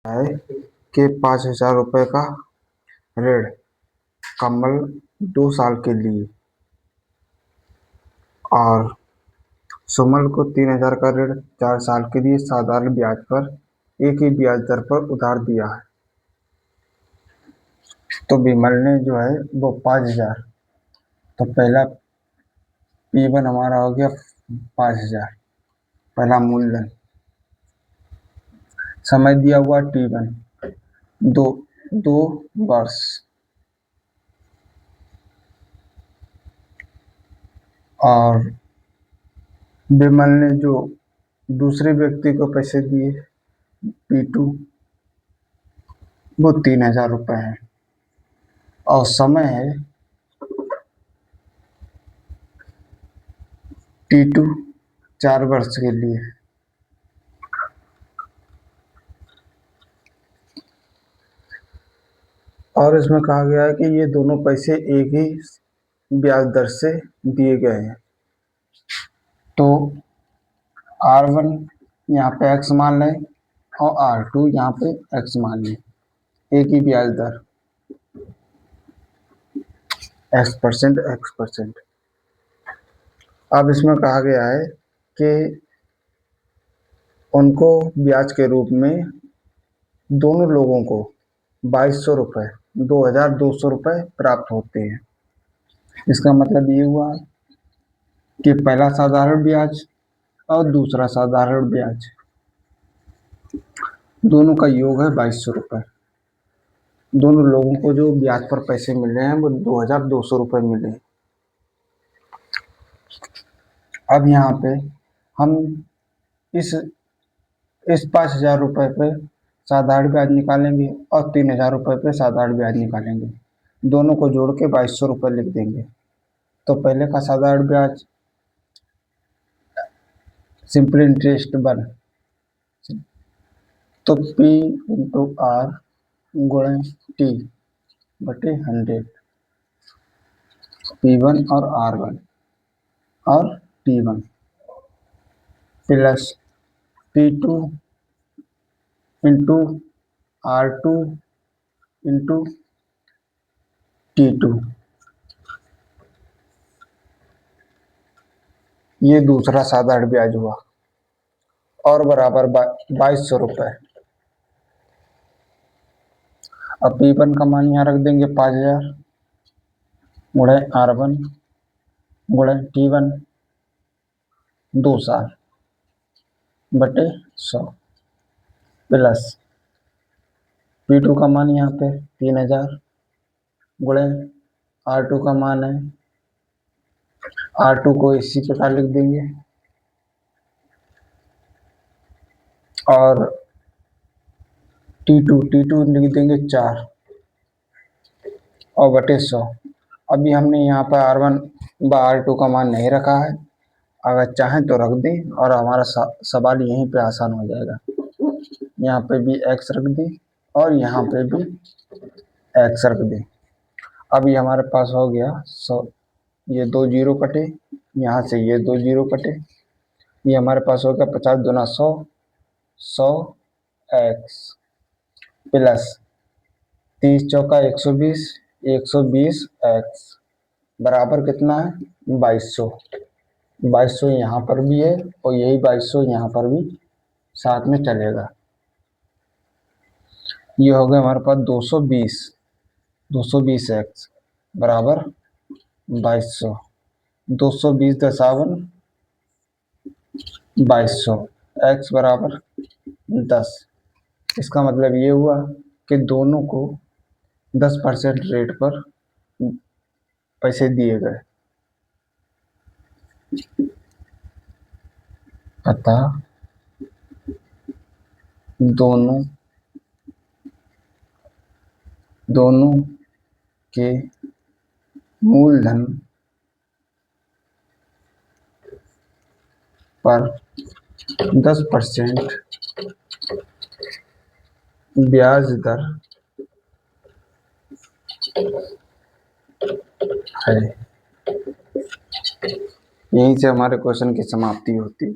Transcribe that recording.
है कि 5,000 रुपये का ऋण कमल 2 साल के लिए और सुमन को 3,000 का ऋण 4 साल के लिए साधारण ब्याज पर एक ही ब्याज दर पर उधार दिया है। तो विमल ने जो है वो 5,000, तो पहला P1 हमारा हो गया 5,000, पहला मूलधन। समय दिया हुआ T1 दो वर्ष। और विमल ने जो दूसरे व्यक्ति को पैसे दिए P2 वो 3,000 रुपये है और समय है T2 4 वर्ष के लिए। और इसमें कहा गया है कि ये दोनों पैसे एक ही ब्याज दर से दिए गए हैं। तो R1 यहाँ पे x मान लें और R2 यहाँ पे x मान लें, एक ही ब्याज दर x%। अब इसमें कहा गया है कि उनको ब्याज के रूप में दोनों लोगों को 2,200 रुपये 2,200 रुपये प्राप्त होते हैं। इसका मतलब ये हुआ कि पहला साधारण ब्याज और दूसरा साधारण ब्याज दोनों का योग है 2,200 रुपये। दोनों लोगों को जो ब्याज पर पैसे मिल रहे हैं वो 2,200 रुपये मिले हैं। अब यहाँ पे हम इस 5,000 रुपये पे साधारण ब्याज निकालेंगे और 3,000 रुपये पे साधारण ब्याज निकालेंगे। दोनों को जोड़ के 2,200 रुपये लिख देंगे। तो पहले का साधारण ब्याज सिंपल इंटरेस्ट 1, तो P इंटू R गुणे T बटे 100, P1 और R1 और T1 plus P2 into R2 into T2, ये दूसरा साधारण ब्याज हुआ और बराबर 2,200 रुपये। अब P1 का मान यहाँ रख देंगे 5,000 गुणे R1 गुणे T1 2 साल बटे 100 प्लस P2 का मान यहाँ पे 3,000 गुणे R2 का मान है, R2 को इसी प्रकार लिख देंगे और T2 लिख देंगे 4 और बटे 100। अभी हमने यहाँ पर R1 व R2 का मान नहीं रखा है, अगर चाहें तो रख दें और हमारा सवाल यहीं पे आसान हो जाएगा। यहाँ पे भी x रख दें और यहाँ पे भी x रख दें। अभी हमारे पास हो गया 100, ये 2 जीरो कटे, यहाँ से ये 2 जीरो कटे, ये हमारे पास हो गया 50 दूना 100, 100x प्लस 30 चौका 120, 120x बराबर कितना है 2,200। 2,200 यहाँ पर भी है और यही 2,200 यहाँ पर भी साथ में चलेगा। ये हो गया हमारे पास 220x बराबर 2,200, 220 दशावन 2,200 x बराबर 10। इसका मतलब ये हुआ कि दोनों को 10% रेट पर पैसे दिए गए। अतः दोनों के मूलधन पर 10% ब्याज दर है। यहीं से हमारे क्वेश्चन की समाप्ति होती है।